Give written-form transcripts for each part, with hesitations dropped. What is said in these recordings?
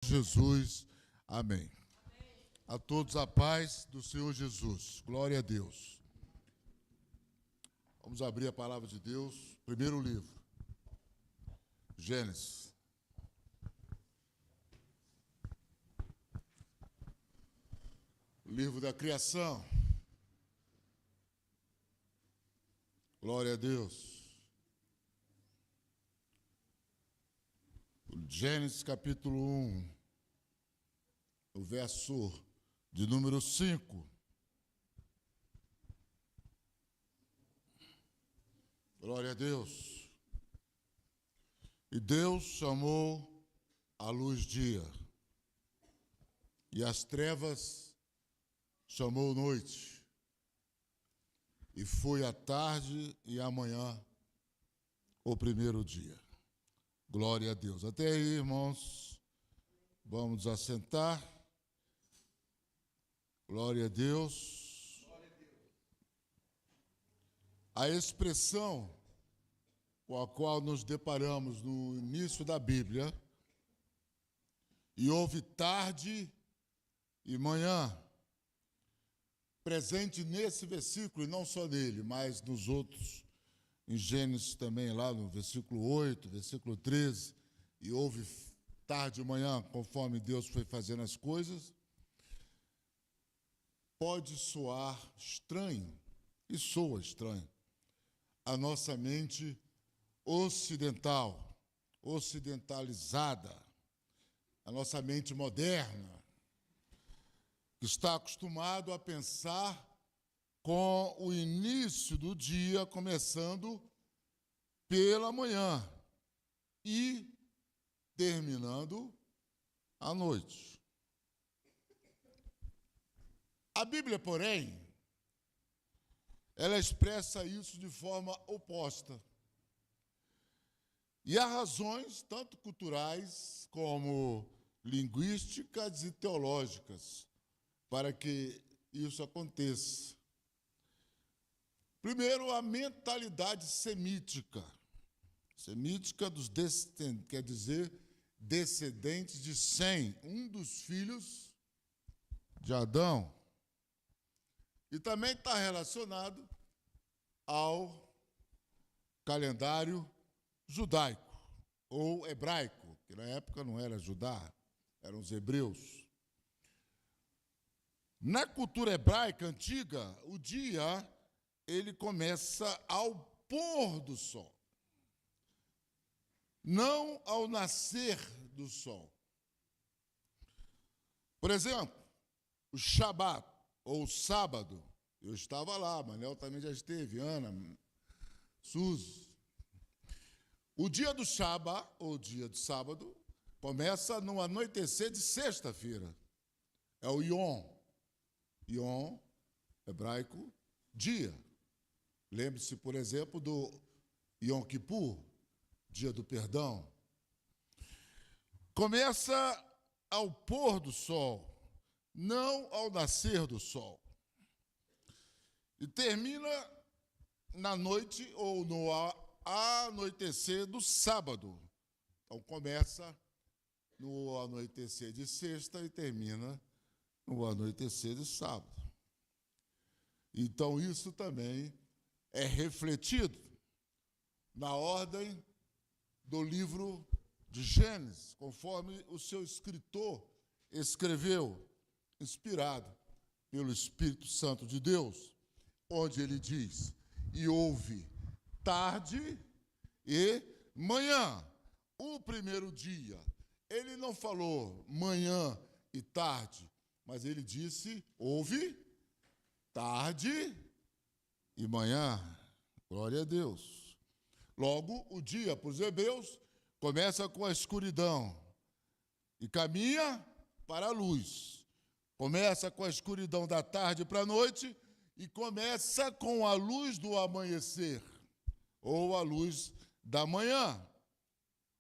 Jesus, amém. A todos a paz do Senhor Jesus, glória a Deus. Vamos abrir a palavra de Deus, primeiro livro, Gênesis. O livro da criação. Glória a Deus. Gênesis capítulo 1, o verso de número 5. Glória a Deus. E Deus chamou a luz dia, e as trevas chamou noite. E foi a tarde e a manhã o primeiro dia. Glória a Deus. Até aí, irmãos, vamos nos assentar. Glória a Deus. A expressão com a qual nos deparamos no início da Bíblia, e houve tarde e manhã, presente nesse versículo, e não só nele, mas nos outros, em Gênesis também, lá no versículo 8, versículo 13, e houve tarde e manhã, conforme Deus foi fazendo as coisas, pode soar estranho, e soa estranho, a nossa mente ocidental, ocidentalizada, a nossa mente moderna, que está acostumado a pensar com o início do dia começando pela manhã e terminando à noite. A Bíblia, porém, ela expressa isso de forma oposta. E há razões, tanto culturais como linguísticas e teológicas, para que isso aconteça. Primeiro, a mentalidade semítica. Semítica quer dizer descendentes de Sem, um dos filhos de Adão. E também está relacionado ao calendário judaico, ou hebraico, que na época não era Judá, eram os hebreus. Na cultura hebraica antiga, o dia ele começa ao pôr do sol, não ao nascer do sol. Por exemplo, o Shabat, ou sábado, eu estava lá, Manel também já esteve, Ana, Suzy. O dia do Shabat, ou dia do sábado, começa no anoitecer de sexta-feira. É o Yom. Yom, hebraico, dia. Lembre-se, por exemplo, do Yom Kippur, dia do perdão. Começa ao pôr do sol, não ao nascer do sol. E termina na noite ou no anoitecer do sábado. Então começa no anoitecer de sexta e termina no anoitecer de sábado. Então isso também é refletido na ordem do livro de Gênesis, conforme o seu escritor escreveu, inspirado pelo Espírito Santo de Deus, onde ele diz: e houve tarde e manhã, o primeiro dia. Ele não falou manhã e tarde, mas ele disse: houve tarde e manhã. Glória a Deus. Logo, o dia para os hebreus começa com a escuridão e caminha para a luz. Começa com a escuridão da tarde para a noite e começa com a luz do amanhecer, ou a luz da manhã.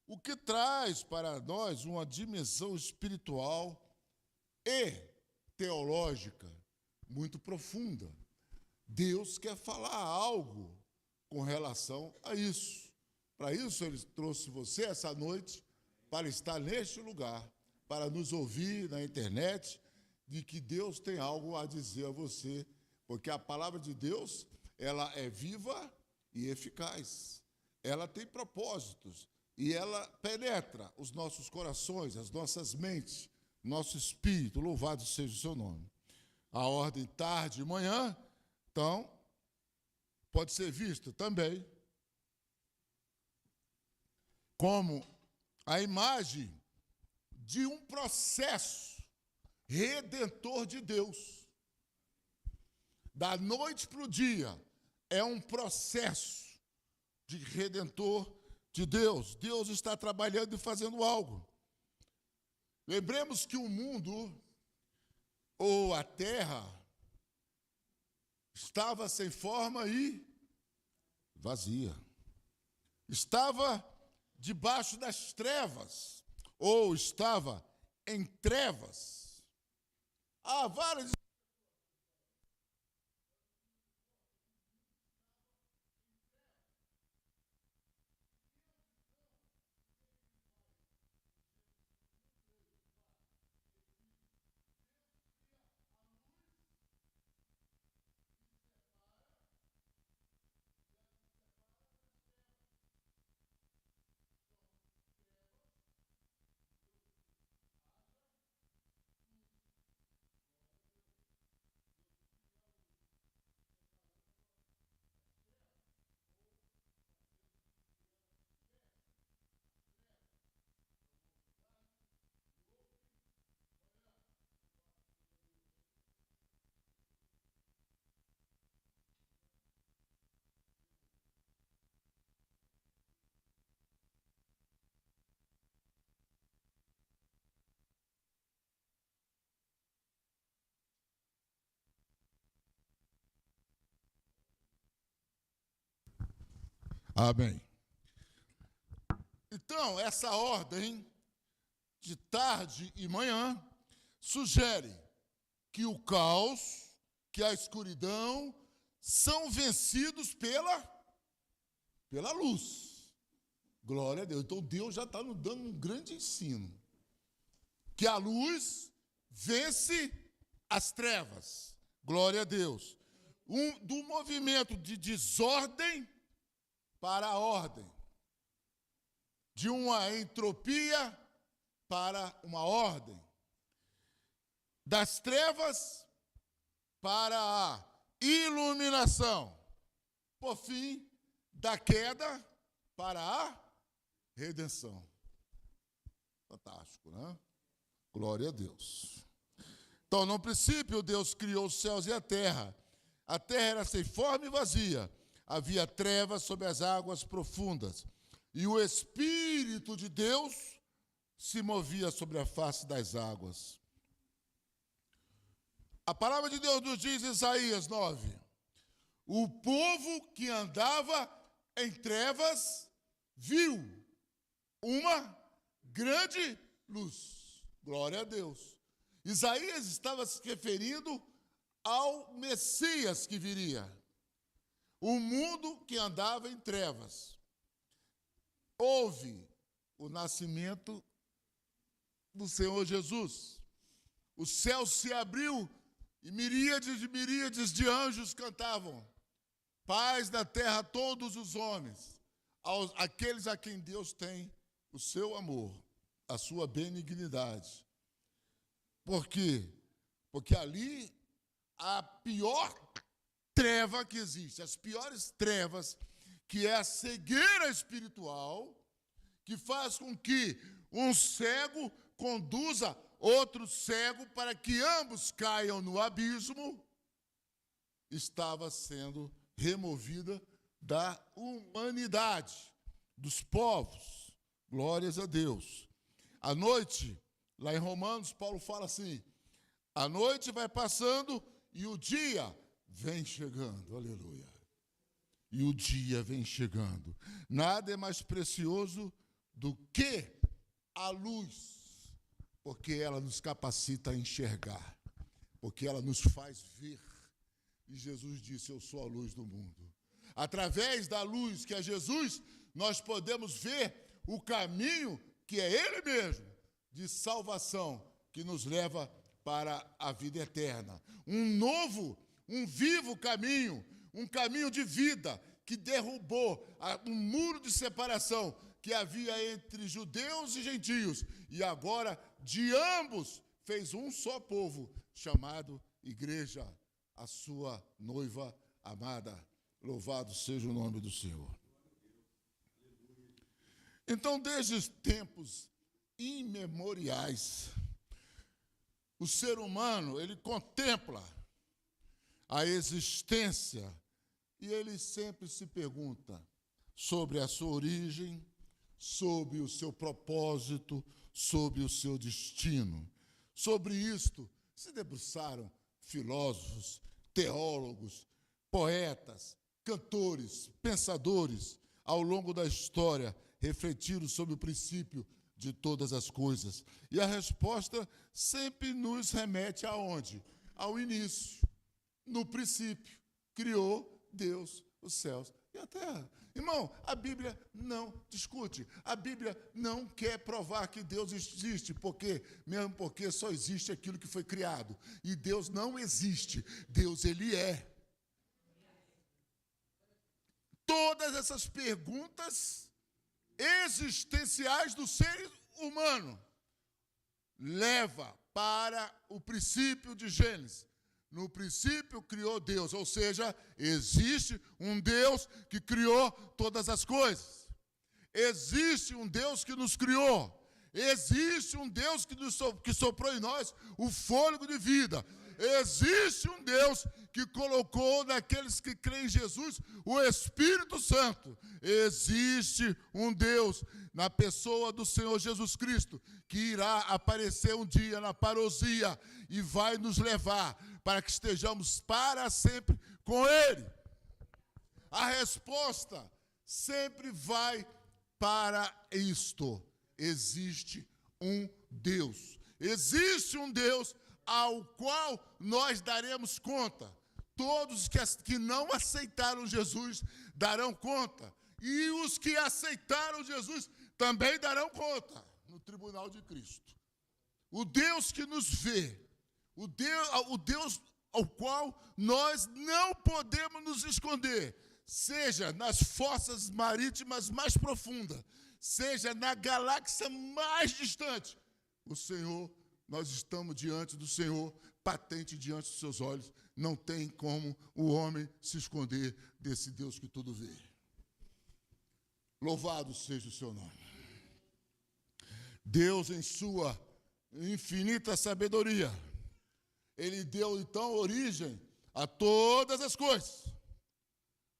O que traz para nós uma dimensão espiritual e teológica muito profunda. Deus quer falar algo com relação a isso. Para isso, Ele trouxe você essa noite para estar neste lugar, para nos ouvir na internet, de que Deus tem algo a dizer a você, porque a palavra de Deus, ela é viva e eficaz. Ela tem propósitos e ela penetra os nossos corações, as nossas mentes, nosso espírito. Louvado seja o seu nome. A ordem tarde e manhã, então, pode ser vista também como a imagem de um processo redentor de Deus. Da noite para o dia, é um processo de redentor de Deus. Deus está trabalhando e fazendo algo. Lembremos que o mundo, ou a terra, estava sem forma e vazia. Estava debaixo das trevas, ou estava em trevas. Há várias Amém. Então, essa ordem de tarde e manhã sugere que o caos, que a escuridão são vencidos pela luz. Glória a Deus. Então, Deus já está nos dando um grande ensino. Que a luz vence as trevas. Glória a Deus. Do movimento de desordem para a ordem, de uma entropia para uma ordem, das trevas para a iluminação, por fim, da queda para a redenção. Fantástico, né? Glória a Deus. Então, no princípio, Deus criou os céus e a terra. A terra era sem forma e vazia. Havia trevas sobre as águas profundas, e o Espírito de Deus se movia sobre a face das águas. A palavra de Deus nos diz em Isaías 9, o povo que andava em trevas viu uma grande luz. Glória a Deus. Isaías estava se referindo ao Messias que viria. O mundo que andava em trevas. Houve o nascimento do Senhor Jesus. O céu se abriu e miríades de anjos cantavam. Paz na terra a todos os homens, aqueles a quem Deus tem o seu amor, a sua benignidade. Por quê? Porque ali a pior treva que existe, as piores trevas, que é a cegueira espiritual, que faz com que um cego conduza outro cego para que ambos caiam no abismo, estava sendo removida da humanidade, dos povos. Glórias a Deus. À noite, lá em Romanos, Paulo fala assim, a noite vai passando e o dia vem chegando, aleluia. E o dia vem chegando. Nada é mais precioso do que a luz, porque ela nos capacita a enxergar, porque ela nos faz ver. E Jesus disse, eu sou a luz do mundo. Através da luz que é Jesus, nós podemos ver o caminho que é Ele mesmo, de salvação que nos leva para a vida eterna. Um vivo caminho, um caminho de vida que derrubou um muro de separação que havia entre judeus e gentios. E agora, de ambos, fez um só povo, chamado Igreja, a sua noiva amada. Louvado seja o nome do Senhor. Então, desde os tempos imemoriais, o ser humano, ele contempla a existência e ele sempre se pergunta sobre a sua origem, sobre o seu propósito, sobre o seu destino. Sobre isto se debruçaram filósofos, teólogos, poetas, cantores, pensadores, ao longo da história, refletiram sobre o princípio de todas as coisas. E a resposta sempre nos remete aonde? Ao início. No princípio, criou Deus os céus e a terra. Irmão, a Bíblia não discute. A Bíblia não quer provar que Deus existe, mesmo porque só existe aquilo que foi criado. E Deus não existe. Deus, ele é. Todas essas perguntas existenciais do ser humano leva para o princípio de Gênesis. No princípio criou Deus, ou seja, existe um Deus que criou todas as coisas. Existe um Deus que nos criou. Existe um Deus que soprou em nós o fôlego de vida. Existe um Deus que colocou naqueles que creem em Jesus o Espírito Santo. Existe um Deus na pessoa do Senhor Jesus Cristo que irá aparecer um dia na parousia e vai nos levar para que estejamos para sempre com Ele. A resposta sempre vai para isto. Existe um Deus. Existe um Deus ao qual nós daremos conta. Todos que não aceitaram Jesus darão conta. E os que aceitaram Jesus também darão conta no tribunal de Cristo. O Deus que nos vê, o Deus ao qual nós não podemos nos esconder, seja nas fossas marítimas mais profundas, seja na galáxia mais distante, o Senhor, nós estamos diante do Senhor, patente diante dos seus olhos. Não tem como o homem se esconder desse Deus que tudo vê. Louvado seja o seu nome. Deus, em sua infinita sabedoria, Ele deu, então, origem a todas as coisas.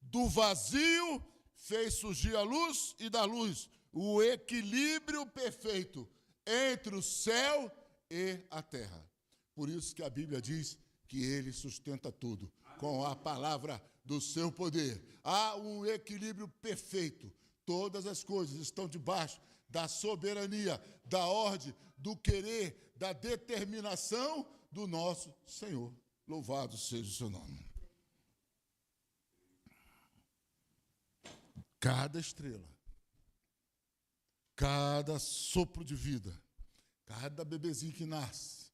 Do vazio fez surgir a luz e da luz o equilíbrio perfeito entre o céu e a terra. Por isso que a Bíblia diz que Ele sustenta tudo com a palavra do seu poder. Há um equilíbrio perfeito. Todas as coisas estão debaixo da soberania, da ordem, do querer, da determinação do nosso Senhor. Louvado seja o seu nome. Cada estrela, cada sopro de vida, cada bebezinho que nasce,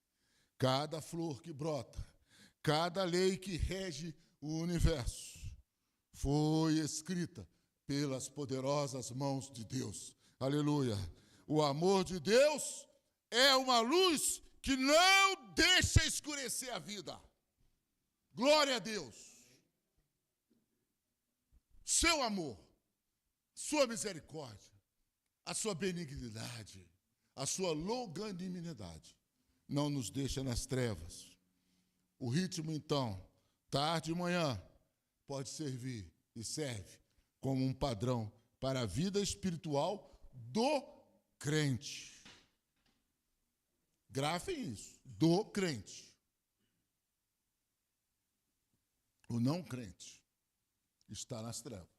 cada flor que brota, cada lei que rege o universo, foi escrita pelas poderosas mãos de Deus. Aleluia. O amor de Deus é uma luz que não deixa escurecer a vida. Glória a Deus. Seu amor, sua misericórdia, a sua benignidade, a sua longanimidade não nos deixa nas trevas. O ritmo, então, tarde e manhã, pode servir e serve como um padrão para a vida espiritual do crente. Grafem isso, do crente. O não crente está nas trevas.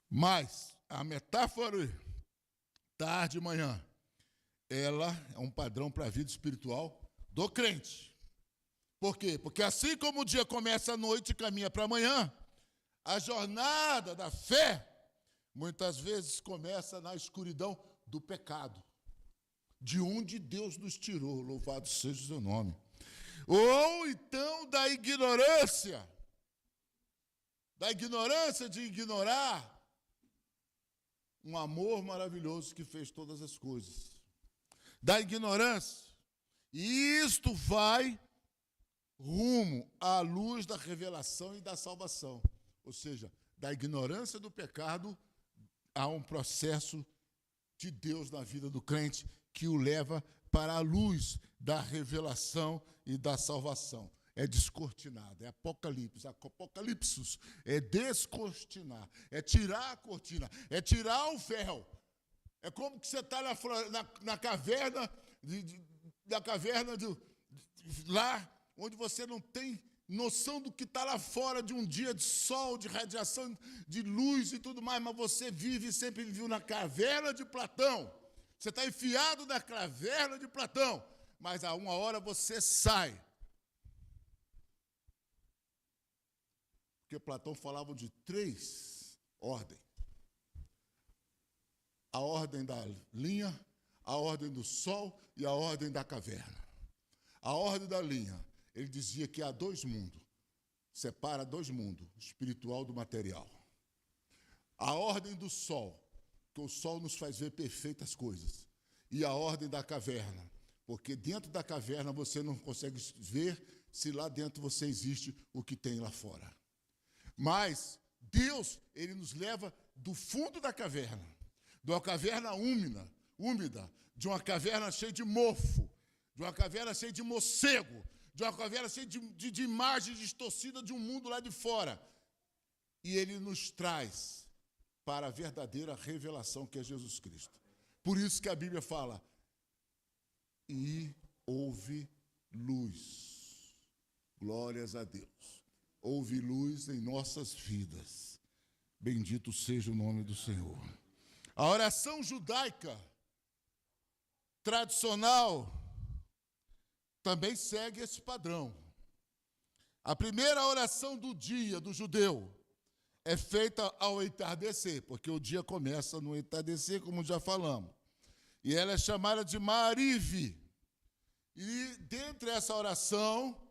Mas a metáfora tarde e manhã, ela é um padrão para a vida espiritual do crente. Por quê? Porque assim como o dia começa à noite e caminha para amanhã, a jornada da fé muitas vezes começa na escuridão do pecado. de onde Deus nos tirou, louvado seja o seu nome. Ou então da ignorância de ignorar um amor maravilhoso que fez todas as coisas. Da ignorância. E isto vai rumo à luz da revelação e da salvação. Ou seja, da ignorância do pecado há um processo de Deus na vida do crente que o leva para a luz da revelação e da salvação. É descortinado, é apocalipse, é descortinar, é tirar a cortina, é tirar o véu. É como que você está na caverna, lá onde você não tem noção do que está lá fora, de um dia de sol, de radiação, de luz e tudo mais, mas você sempre viveu na caverna de Platão. Você está enfiado na caverna de Platão, mas a uma hora você sai. Porque Platão falava de 3 ordens. A ordem da linha, a ordem do sol e a ordem da caverna. A ordem da linha, ele dizia que há 2 mundos, separa 2 mundos, o espiritual do material. A ordem do sol, que o sol nos faz ver perfeitas coisas. E a ordem da caverna, porque dentro da caverna você não consegue ver se lá dentro você existe o que tem lá fora. Mas Deus, ele nos leva do fundo da caverna, de uma caverna úmida, de uma caverna cheia de mofo, de uma caverna cheia de morcego, de uma caverna cheia de imagens distorcidas de um mundo lá de fora. E ele nos traz para a verdadeira revelação que é Jesus Cristo. Por isso que a Bíblia fala, e houve luz. Glórias a Deus. Houve luz em nossas vidas. Bendito seja o nome do Senhor. A oração judaica tradicional também segue esse padrão. A primeira oração do dia do judeu é feita ao entardecer, porque o dia começa no entardecer, como já falamos. E ela é chamada de Mariv. E dentre essa oração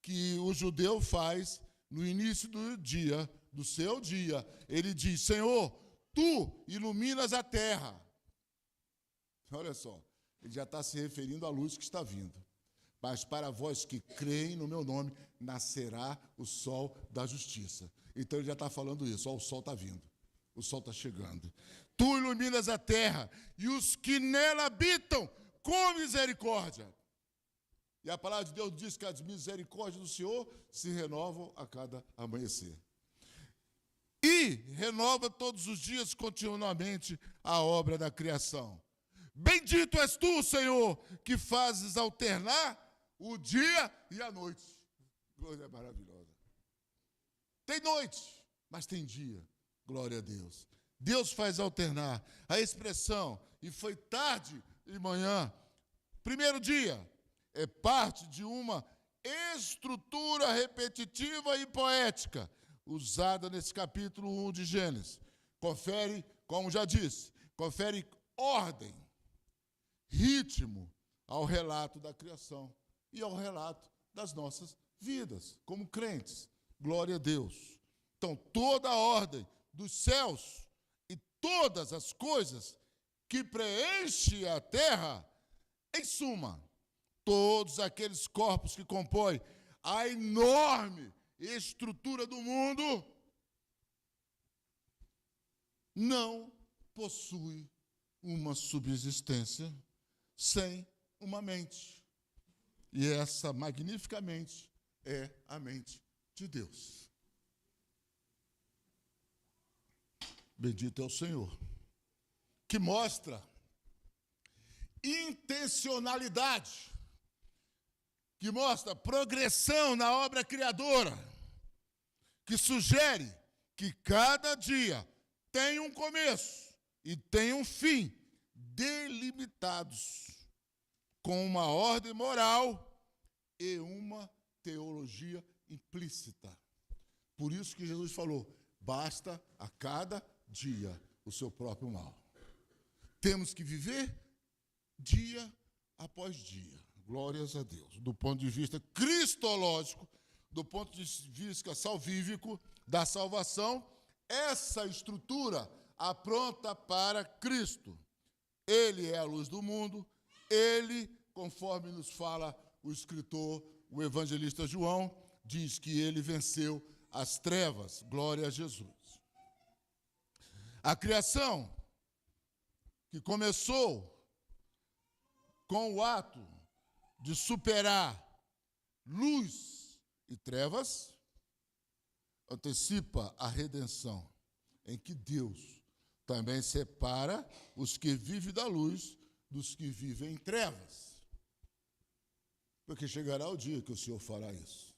que o judeu faz no início do seu dia, ele diz, Senhor, Tu iluminas a terra. Olha só, ele já está se referindo à luz que está vindo. Mas para vós que creem no meu nome, nascerá o sol da justiça. Então ele já está falando isso, ó, o sol está vindo, o sol está chegando. Tu iluminas a terra e os que nela habitam com misericórdia. E a palavra de Deus diz que as misericórdias do Senhor se renovam a cada amanhecer. E renova todos os dias continuamente a obra da criação. Bendito és tu, Senhor, que fazes alternar o dia e a noite. Glória maravilhosa. Tem noite, mas tem dia. Glória a Deus. Deus faz alternar. A expressão, e foi tarde e manhã. Primeiro dia, é parte de uma estrutura repetitiva e poética, usada nesse capítulo 1 de Gênesis. Confere, como já disse, confere ordem, ritmo ao relato da criação e ao relato das nossas vidas, como crentes. Glória a Deus. Então, toda a ordem dos céus e todas as coisas que preenchem a terra, em suma, todos aqueles corpos que compõem a enorme estrutura do mundo, não possui uma subsistência sem uma mente. E essa magnífica mente é a mente de Deus. Bendito é o Senhor, que mostra intencionalidade, que mostra progressão na obra criadora, que sugere que cada dia tem um começo e tem um fim delimitados, com uma ordem moral e uma teologia implícita. Por isso que Jesus falou, basta a cada dia o seu próprio mal. Temos que viver dia após dia. Glórias a Deus. Do ponto de vista cristológico, do ponto de vista salvífico da salvação, essa estrutura apronta para Cristo. Ele é a luz do mundo, ele, conforme nos fala o escritor, o evangelista João, diz que ele venceu as trevas. Glória a Jesus. A criação, que começou com o ato de superar luz e trevas, antecipa a redenção, em que Deus também separa os que vivem da luz dos que vivem em trevas. Porque chegará o dia que o Senhor fará isso.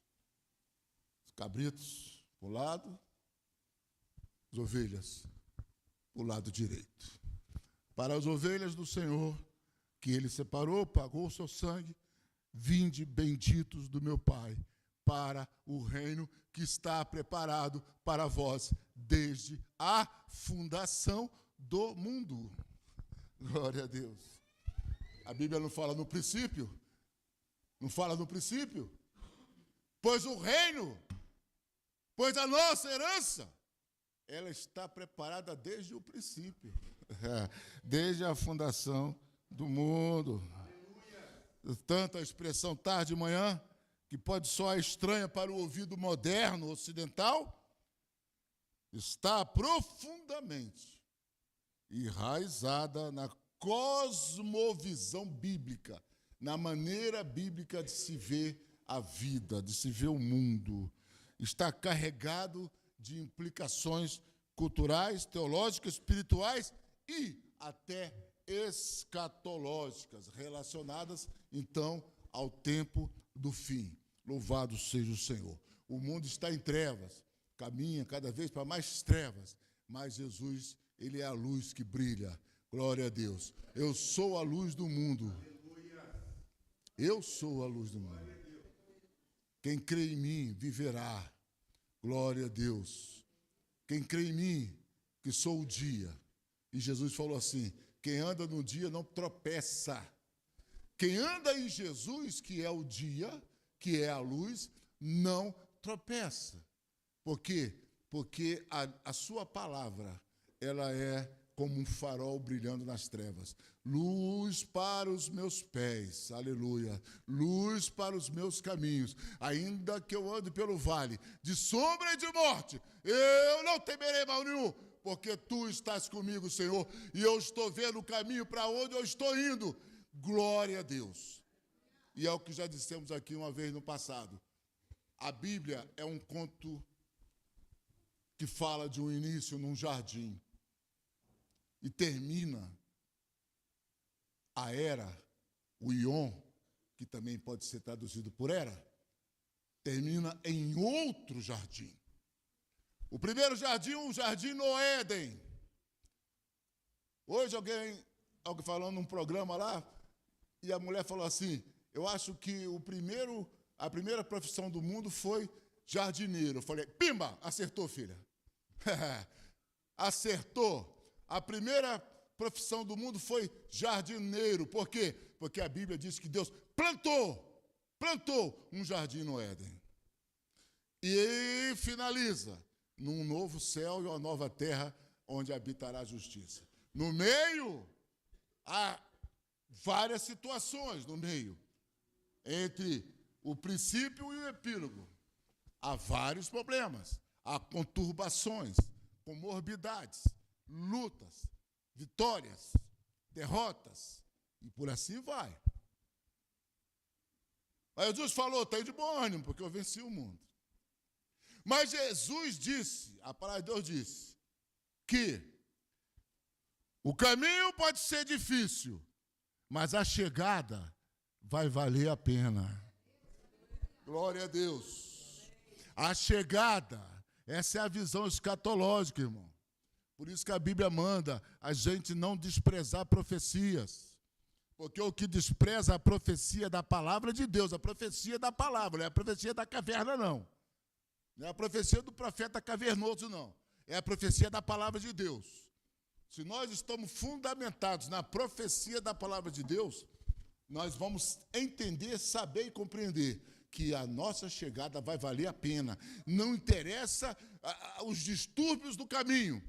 Os cabritos para o lado, as ovelhas para o lado direito. Para as ovelhas do Senhor, que Ele separou, pagou o seu sangue, vinde benditos do meu Pai, para o reino que está preparado para vós desde a fundação do mundo. Glória a Deus. A Bíblia não fala no princípio? Não fala no princípio? Pois o reino, pois a nossa herança, ela está preparada desde o princípio, desde a fundação do mundo. Tanto a expressão tarde de manhã, que pode soar estranha para o ouvido moderno ocidental, está profundamente enraizada na cosmovisão bíblica, na maneira bíblica de se ver a vida, de se ver o mundo. Está carregado de implicações culturais, teológicas, espirituais e até escatológicas, relacionadas, então, ao tempo do fim. Louvado seja o Senhor. O mundo está em trevas, caminha cada vez para mais trevas, mas Jesus, Ele é a luz que brilha. Glória a Deus. Eu sou a luz do mundo. Eu sou a luz do mundo. Quem crê em mim viverá. Glória a Deus. Quem crê em mim, que sou o dia. E Jesus falou assim, quem anda no dia não tropeça. Quem anda em Jesus, que é o dia, que é a luz, não tropeça. Por quê? Porque a sua palavra, ela é como um farol brilhando nas trevas. Luz para os meus pés, aleluia. Luz para os meus caminhos. Ainda que eu ande pelo vale de sombra e de morte, eu não temerei mal nenhum, porque tu estás comigo, Senhor, e eu estou vendo o caminho para onde eu estou indo. Glória a Deus. E é o que já dissemos aqui uma vez no passado. A Bíblia é um conto que fala de um início num jardim e termina a era, o Ion, que também pode ser traduzido por era, termina em outro jardim. O primeiro jardim, um jardim no Éden. Hoje alguém falando num programa lá, e a mulher falou assim, eu acho que a primeira profissão do mundo foi jardineiro. Eu falei, pimba, acertou, filha. Acertou. A primeira profissão do mundo foi jardineiro. Por quê? Porque a Bíblia diz que Deus plantou um jardim no Éden. E finaliza num novo céu e uma nova terra onde habitará a justiça. No meio, há várias situações no meio. Entre o princípio e o epílogo. Há vários problemas. Há conturbações, comorbidades, lutas, vitórias, derrotas, e por assim vai. Mas Jesus falou, está de bom ânimo, porque eu venci o mundo. Mas Jesus disse, a palavra de Deus disse, que o caminho pode ser difícil, mas a chegada vai valer a pena. Glória a Deus. A chegada, essa é a visão escatológica, irmão. Por isso que a Bíblia manda a gente não desprezar profecias. Porque o que despreza a profecia da palavra de Deus, a profecia da palavra, não é a profecia da caverna, não. Não é a profecia do profeta cavernoso, não. É a profecia da palavra de Deus. se nós estamos fundamentados na profecia da palavra de Deus, nós vamos entender, saber e compreender que a nossa chegada vai valer a pena. Não interessa os distúrbios do caminho,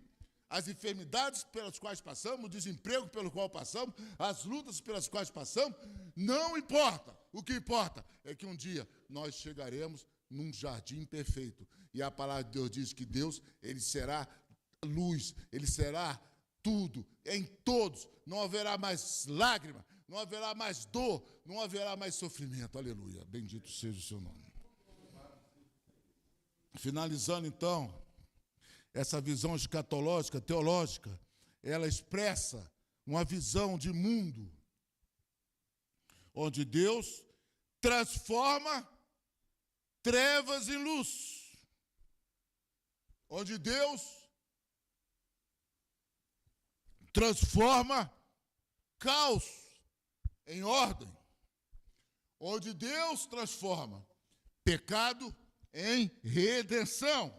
as enfermidades pelas quais passamos, o desemprego pelo qual passamos, as lutas pelas quais passamos, não importa. O que importa é que um dia nós chegaremos num jardim perfeito. E a palavra de Deus diz que Deus, ele será luz, ele será tudo, em todos. Não haverá mais lágrima, não haverá mais dor, não haverá mais sofrimento. Aleluia. Bendito seja o seu nome. Finalizando, então, essa visão escatológica, teológica, ela expressa uma visão de mundo onde Deus transforma trevas em luz, onde Deus transforma caos em ordem, onde Deus transforma pecado em redenção.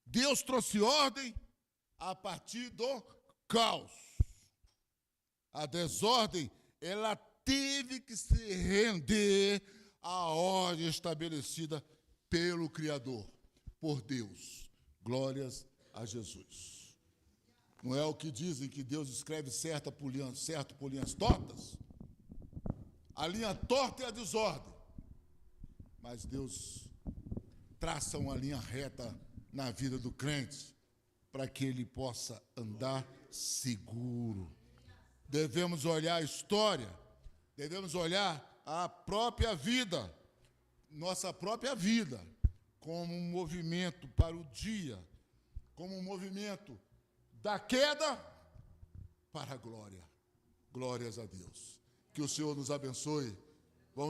Deus trouxe ordem a partir do caos. A desordem, ela teve que se render à ordem estabelecida pelo Criador, por Deus. Glórias a Jesus. Não é o que dizem que Deus escreve certo por linhas tortas? A linha torta é a desordem. Mas Deus traça uma linha reta na vida do crente para que ele possa andar seguro. Devemos olhar a história, devemos olhar a própria vida, nossa própria vida, como um movimento para o dia, como um movimento da queda para a glória. Glórias a Deus. Que o Senhor nos abençoe.